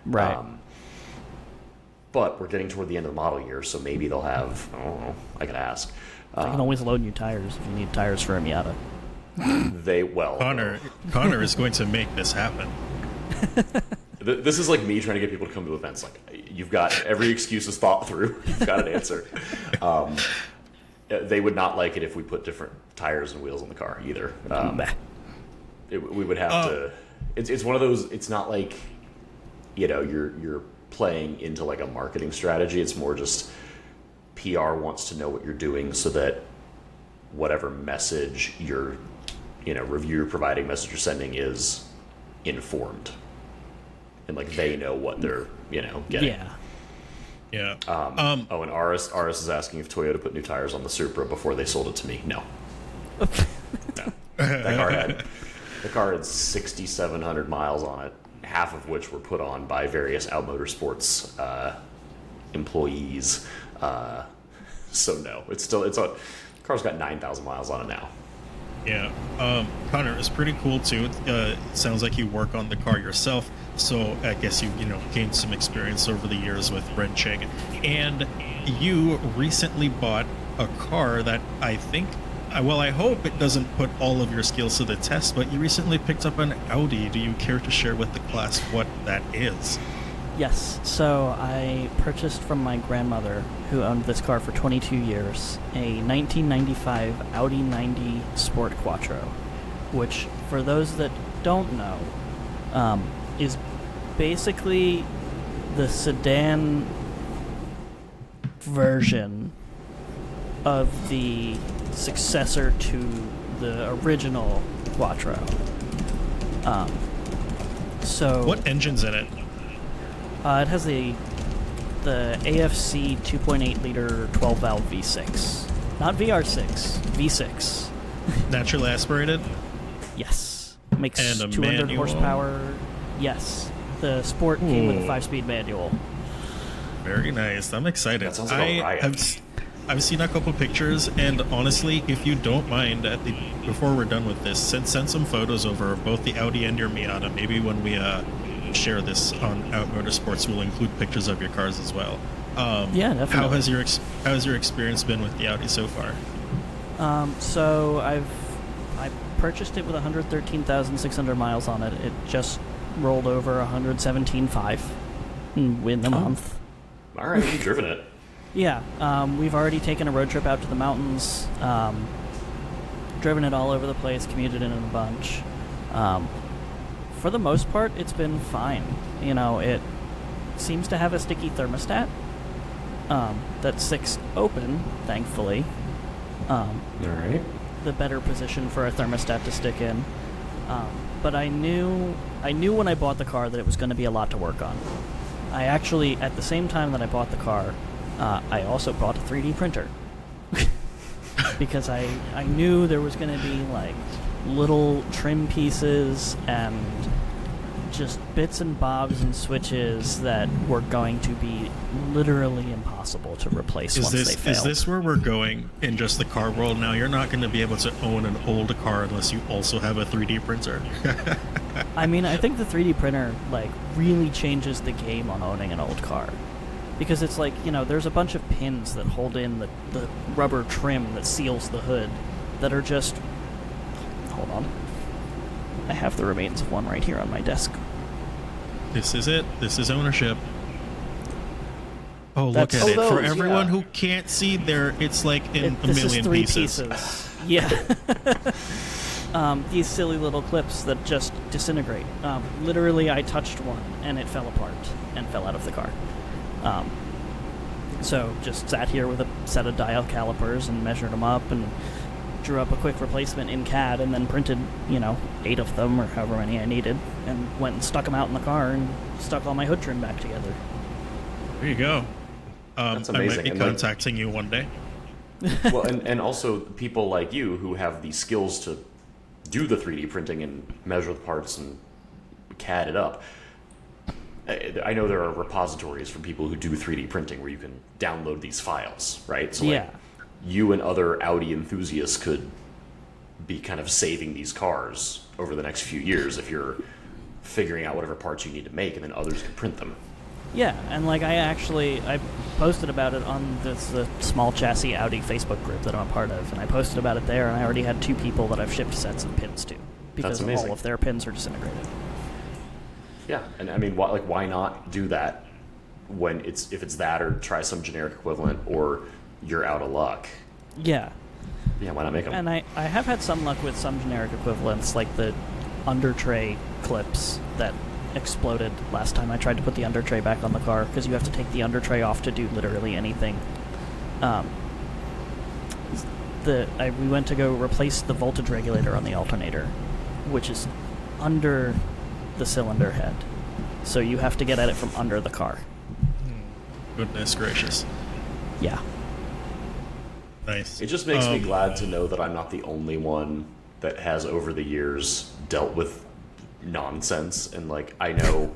Right. But we're getting toward the end of the model year, so maybe they'll have, I don't know, I could ask. They can always load new tires if you need tires for a Miata. Connor is going to make this happen. This is like me trying to get people to come to events. Like, you've got every excuse is thought through. You've got an answer. They would not like it if we put different tires and wheels on the car either. We would have to. It's one of those. It's not like, you're playing into like a marketing strategy. It's more just PR wants to know what you're doing so that whatever message review you're providing, message you're sending is informed. And like they know what they're, getting. Yeah. And Aris is asking if Toyota put new tires on the Supra before they sold it to me. No. No. The car had 6,700 miles on it, half of which were put on by various Motorsports employees. So no, the car's got 9,000 miles on it now. Yeah. Connor, it's pretty cool too. It sounds like you work on the car yourself, so I guess you gained some experience over the years with wrenching. And you recently bought a car that I think, I hope it doesn't put all of your skills to the test, but you recently picked up an Audi. Do you care to share with the class what that is? Yes. So I purchased from my grandmother, who owned this car for 22 years, a 1995 Audi 90 Sport Quattro, which, for those that don't know, is basically the sedan version of the successor to the original Quattro. What engine's in it? It has the AFC 2.8 liter 12 valve V6, not VR6, V6. Naturally aspirated. Yes, makes and a 200 manual. horsepower. Yes, the Sport came with a 5-speed manual. Very nice. I'm excited. That sounds like a riot. I've seen a couple pictures, and honestly, if you don't mind, before we're done with this, send some photos over of both the Audi and your Miata. Maybe when we share this on Out Motorsports, we'll include pictures of your cars as well. Yeah, definitely. How has your experience been with the Audi so far? So I purchased it with 113,600 miles on it. It just rolled over 117.5 in a month. All right, you've driven it. Yeah, we've already taken a road trip out to the mountains, driven it all over the place, commuted in a bunch. For the most part, it's been fine. It seems to have a sticky thermostat that sticks open, thankfully. All right. The better position for a thermostat to stick in. But I knew when I bought the car that it was going to be a lot to work on. I actually, at the same time that I bought the car, I also bought a 3D printer. Because I knew there was going to be like little trim pieces and just bits and bobs and switches that were going to be literally impossible to replace once they failed. Is this where we're going in just the car world now? You're not going to be able to own an old car unless you also have a 3D printer. I mean, I think the 3D printer really changes the game on owning an old car. Because it's like, there's a bunch of pins that hold in the rubber trim that seals the hood that are just... Hold on. I have the remains of one right here on my desk. This is it. This is ownership. Oh, look at it. those, For everyone yeah. who can't see there, it's like in a This million is 3 pieces. Yeah. These silly little clips that just disintegrate. Literally, I touched one, and it fell apart and fell out of the car. So just sat here with a set of dial calipers and measured them up and drew up a quick replacement in CAD and then printed, 8 of them or however many I needed and went and stuck them out in the car and stuck all my hood trim back together. There you go. That's I might amazing. be And contacting you one day. Well, and also people like you who have the skills to do the 3D printing and measure the parts and CAD it up. I know there are repositories for people who do 3D printing where you can download these files, right? So Yeah. you and other Audi enthusiasts could be kind of saving these cars over the next few years if you're figuring out whatever parts you need to make, and then others can print them. Yeah, and like I posted about it on the small chassis Audi Facebook group that I'm a part of, and I posted about it there, and I already had 2 people that I've shipped sets of pins to because all of their pins are disintegrated. Yeah, and I mean, why not do that when if it's that, or try some generic equivalent, or you're out of luck? Yeah. Yeah, why not make them? And I have had some luck with some generic equivalents, like the under tray clips that exploded last time I tried to put the under tray back on the car, because you have to take the under tray off to do literally anything. We went to go replace the voltage regulator on the alternator, which is under the cylinder head, so you have to get at it from under the car. Goodness gracious. Yeah. Nice. It just makes me glad to know that I'm not the only one that has over the years dealt with nonsense. And like, I know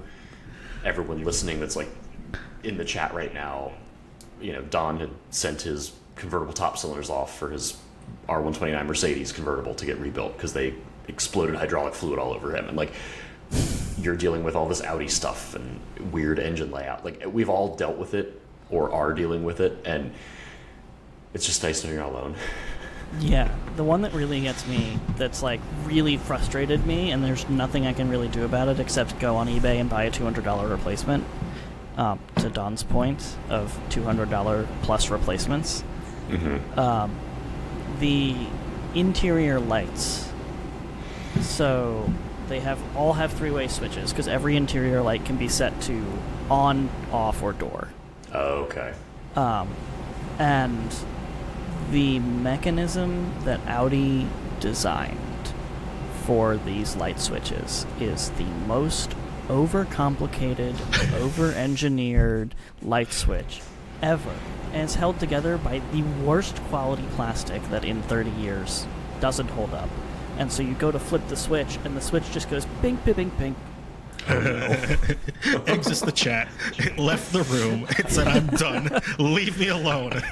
everyone listening that's like in the chat right now, you know, Don had sent his convertible top cylinders off for his R129 Mercedes convertible to get rebuilt because they exploded hydraulic fluid all over him. And like, you're dealing with all this Audi stuff and weird engine layout. Like, we've all dealt with it or are dealing with it, and it's just nice to know you're not alone. Yeah, the one that really gets me, that's like really frustrated me, and there's nothing I can really do about it except go on eBay and buy a $200 replacement. To Don's point of $200 plus replacements. Mm-hmm. The interior lights. So they all have 3-way switches, because every interior light can be set to on, off, or door. Oh, okay. And the mechanism that Audi designed for these light switches is the most overcomplicated, over-engineered light switch ever. And it's held together by the worst quality plastic that in 30 years doesn't hold up. And so you go to flip the switch, and the switch just goes bing, bing, bing, bing. Oh, no. Exits the chat. It left the room. It said, "I'm done. Leave me alone."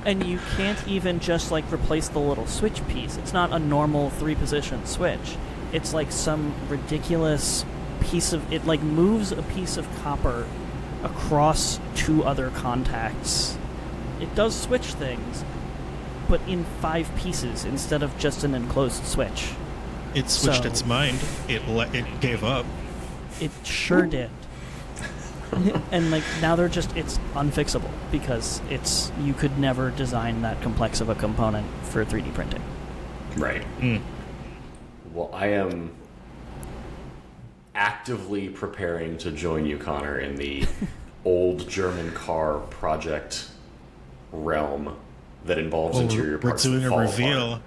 And you can't even just like replace the little switch piece. It's not a normal 3-position switch. It's like some ridiculous piece of it. Like moves a piece of copper across 2 other contacts. It does switch things, but in 5 pieces instead of just an enclosed switch. It switched its mind. It gave up. It sure did. And like now it's unfixable, because you could never design that complex of a component for 3D printing. Right. Well, I am actively preparing to join you, Connor, in the old German car project realm that involves interior parts. We're doing a reveal. Apart.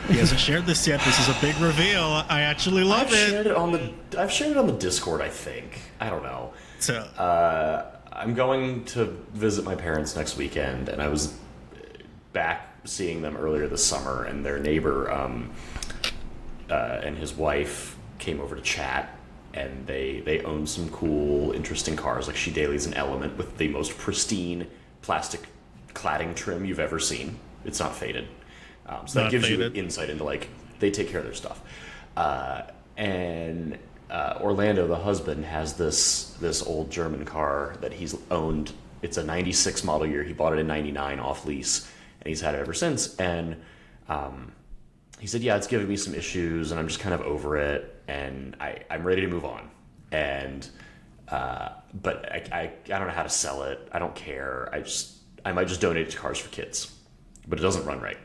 He hasn't shared this yet. This is a big reveal. I actually love it. I've shared it on the Discord, I think. I don't know. So, I'm going to visit my parents next weekend, and I was back seeing them earlier this summer, and their neighbor and his wife came over to chat, and they own some cool, interesting cars. Like, she dailies an Element with the most pristine plastic cladding trim you've ever seen. It's not faded. So that gives you insight into, like, they take care of their stuff. And Orlando, the husband, has this old German car that he's owned. It's a 96 model year. He bought it in 99 off lease, and he's had it ever since. And he said, yeah, it's giving me some issues, and I'm just kind of over it, and I'm ready to move on. And but I don't know how to sell it. I don't care. I might just donate it to Cars for Kids, but it doesn't run right.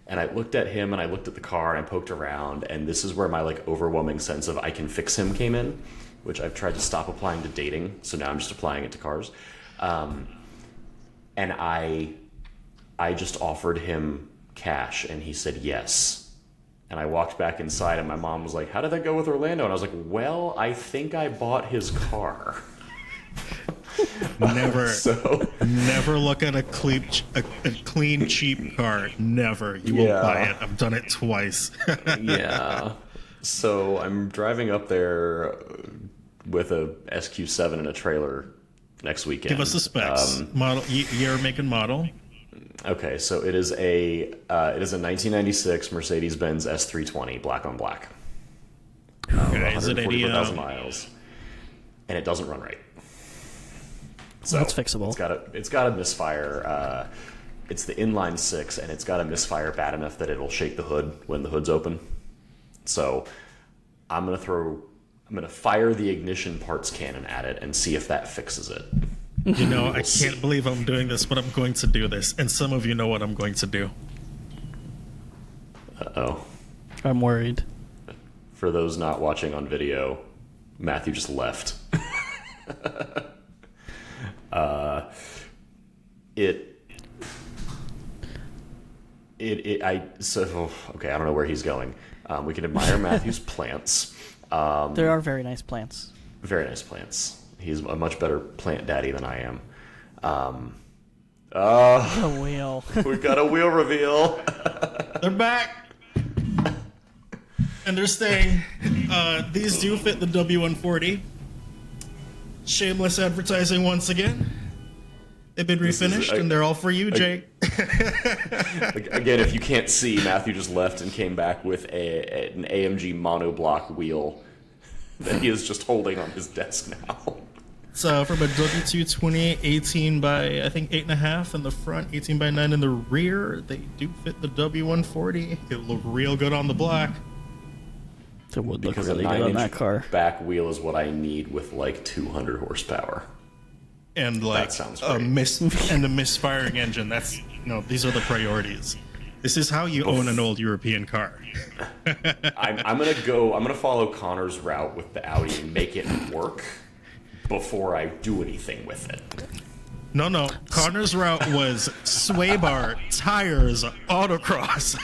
And I looked at him, and I looked at the car, and I poked around, and this is where my like overwhelming sense of I can fix him came in, which I've tried to stop applying to dating, so now I'm just applying it to cars. And I just offered him cash, and he said yes. And I walked back inside, and my mom was like, how did that go with Orlando? And I was like, well, I think I bought his car. Never look at a clean, cheap car. Never. You will buy it. I've done it twice. Yeah. So I'm driving up there with a SQ7 and a trailer next weekend. Give us the specs. Model, year, make, and model. Okay, so it is a 1996 Mercedes-Benz S320 black on black. Okay, is it 144,000 miles, and it doesn't run right. So That's fixable. It's got a misfire. It's the inline six, and it's got a misfire bad enough that it'll shake the hood when the hood's open. So I'm gonna fire the ignition parts cannon at it and see if that fixes it. You know, I can't believe I'm doing this, but I'm going to do this. And some of you know what I'm going to do. Uh-oh. I'm worried. For those not watching on video, Matthew just left. Okay, I don't know where he's going. We can admire Matthew's plants. There are very nice plants. Very nice plants. He's a much better plant daddy than I am. A wheel. We've got a wheel reveal. They're back! And they're staying. These do fit the W140. Shameless advertising once again. They've been refinished, and they're all for you, Jake. Again, if you can't see, Matthew just left and came back with an AMG monoblock wheel that he is just holding on his desk now. So from a W220, 18 by, I think, 8.5 in the front, 18 by 9 in the rear, they do fit the W140. It'll look real good on the block. It would look Because really a good 9-inch on that car. back wheel is what I need with like 200 horsepower. And like That sounds a great. and a misfiring engine. That's, these are the priorities. This is how you own an old European car. I'm gonna follow Connor's route with the Audi and make it work before I do anything with it. No. Connor's route was sway bar, tires, autocross.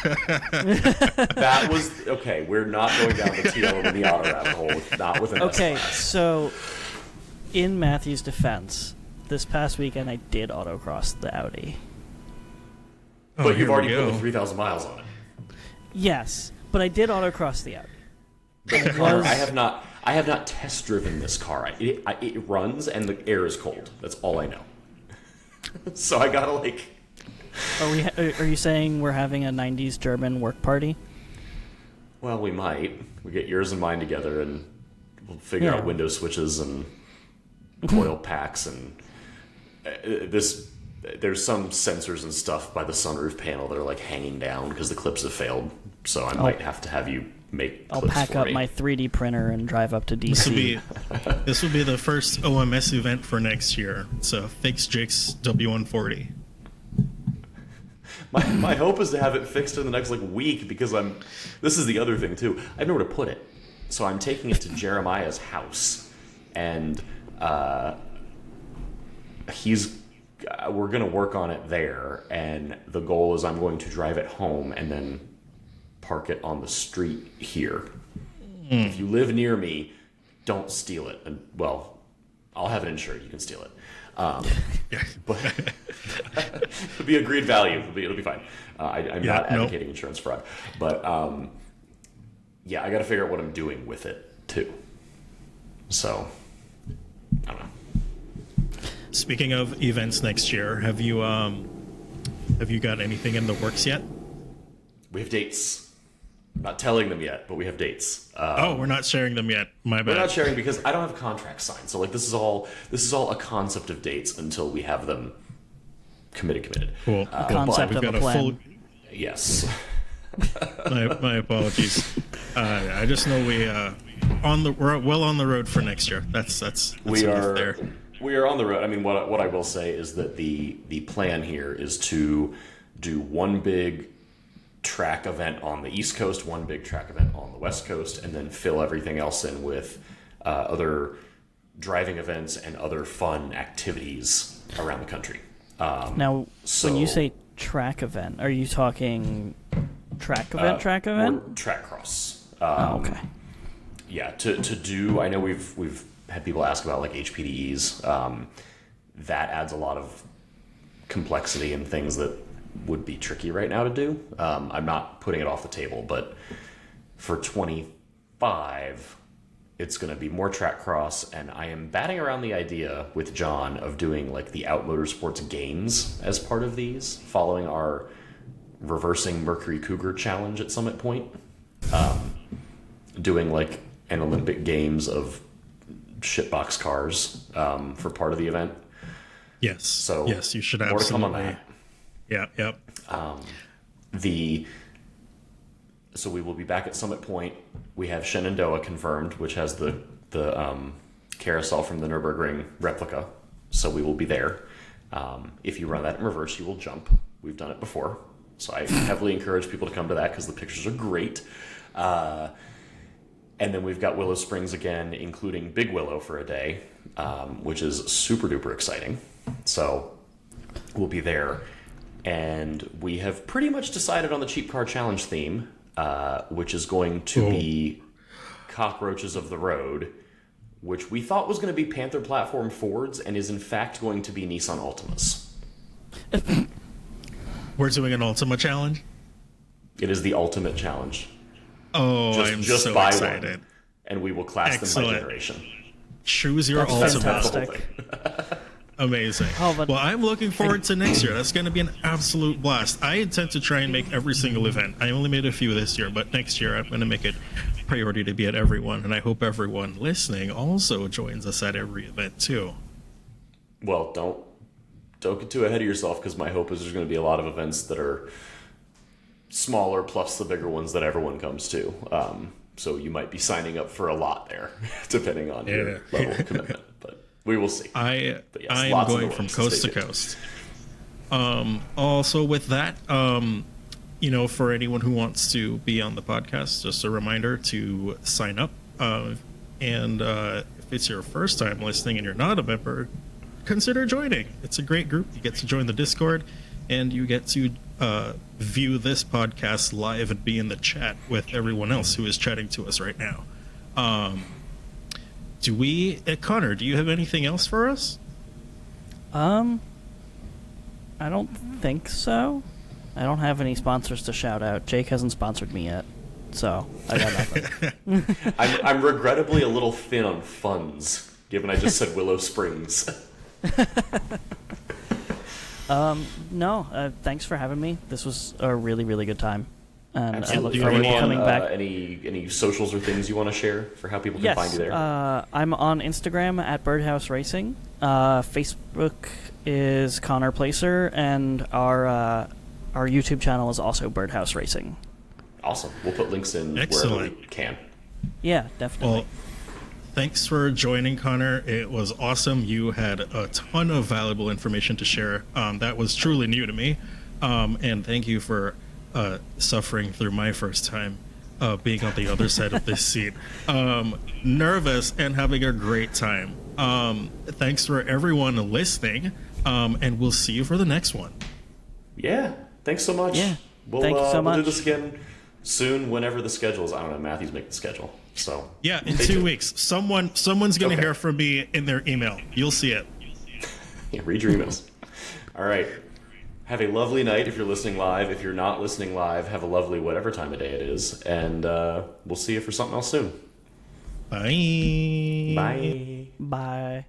That was okay. We're not going down the TL and the auto rabbit hole. Not with an Okay, S-Class. so in Matthew's defense, this past weekend I did autocross the Audi. But you've here we already go. put 3,000 miles on it. Yes, but I did autocross the Audi. But Connor, I have not test driven this car. It runs and the air is cold. That's all I know. So I gotta like. Are you saying we're having a '90s German work party? Well, we might. We get yours and mine together, and we'll figure out window switches and coil packs and this. There's some sensors and stuff by the sunroof panel that are like hanging down because the clips have failed. So I might have to have you make. I'll clips pack for up me. my 3D printer and drive up to DC. This will be the first OMS event for next year. It's a Fix Jake's W140. My hope is to have it fixed in the next like week because this is the other thing too. I have nowhere to put it, so I'm taking it to Jeremiah's house, and we're gonna work on it there. And the goal is I'm going to drive it home and then park it on the street here. If you live near me, don't steal it. And well, I'll have it insured. You can steal it. But it'll be agreed value. It'll be fine. I'm not advocating insurance fraud, but yeah, I got to figure out what I'm doing with it too. So I don't know. Speaking of events next year, have you got anything in the works yet? We have dates. Not telling them yet, but we have dates. We're not sharing them yet. My bad. We're not sharing because I don't have contracts signed. So like this is all a concept of dates until we have them committed. Cool. Concept We've of got a plan. Yes. My apologies. I just know we're well on the road for next year. That's We enough are there. We are on the road. I mean, what I will say is that the plan here is to do one big track event on the East Coast, one big track event on the West Coast, and then fill everything else in with other driving events and other fun activities around the country. Now, when you say track event, are you talking track event? Or track cross. Okay. Yeah, to do. I know we've had people ask about like HPDEs. That adds a lot of complexity and things that would be tricky right now to do. I'm not putting it off the table, but for 25, It's going to be more track cross, and I am batting around the idea with John of doing like the Out Motorsports games as part of these, following our reversing Mercury Cougar challenge at Summit Point. Doing like an Olympic games of shitbox cars for part of the event. Yes. So yes, you should more absolutely. to come on that. Yeah. Yep. So we will be back at Summit Point. We have Shenandoah confirmed, which has the carousel from the Nürburgring replica. So we will be there. If you run that in reverse, you will jump. We've done it before. So I heavily encourage people to come to that because the pictures are great. And then we've got Willow Springs again, including Big Willow for a day, which is super duper exciting. So we'll be there. And we have pretty much decided on the Cheap Car Challenge theme, which is going to be Cockroaches of the Road, which we thought was going to be Panther Platform Fords and is in fact going to be Nissan Altimas. We're doing an Ultima challenge? It is the ultimate challenge. Oh, I'm just so buy excited. one, and we will class them by generation. Choose your That's Ultima. fantastic. Amazing. Oh, but- well, I'm looking forward to next year. That's going to be an absolute blast. I intend to try and make every single event. I only made a few this year, but next year I'm going to make it a priority to be at everyone, and I hope everyone listening also joins us at every event too. Well, don't get too ahead of yourself, because my hope is there's going to be a lot of events that are smaller plus the bigger ones that everyone comes to. So you might be signing up for a lot there, depending on your level of commitment. But we will see. I Yes, am lots in going the from works. coast Stay to tuned. coast. Also, with that, for anyone who wants to be on the podcast, just a reminder to sign up. And if it's your first time listening and you're not a member, consider joining. It's a great group. You get to join the Discord, and you get to view this podcast live and be in the chat with everyone else who is chatting to us right now. Connor, do you have anything else for us? I don't think so. I don't have any sponsors to shout out. Jake hasn't sponsored me yet, so I got nothing. I'm regrettably a little thin on funds, given I just said Willow Springs. No, thanks for having me. This was a really, really good time. And I look Absolutely. forward to Anyone, coming back. any socials or things you want to share for how people can find you there? I'm on Instagram at Birdhouse Racing. Facebook is Connor Placer, and our YouTube channel is also Birdhouse Racing. Awesome. We'll put links in wherever Excellent. we can. Yeah, definitely. Well, thanks for joining, Connor. It was awesome. You had a ton of valuable information to share. That was truly new to me. And thank you for suffering through my first time being on the other side of this seat. Nervous and having a great time. Thanks for everyone listening. And we'll see you for the next one. Yeah. Thanks so much. Yeah. Thank you so much. We'll do this again soon, whenever the schedule is. I don't know. Matthew's making the schedule. So Yeah, in stay 2 tuned. weeks. Someone's going to Okay. hear from me in their email. You'll see it. Yeah, read your emails. All right. Have a lovely night if you're listening live. If you're not listening live, have a lovely whatever time of day it is. And we'll see you for something else soon. Bye. Bye. Bye.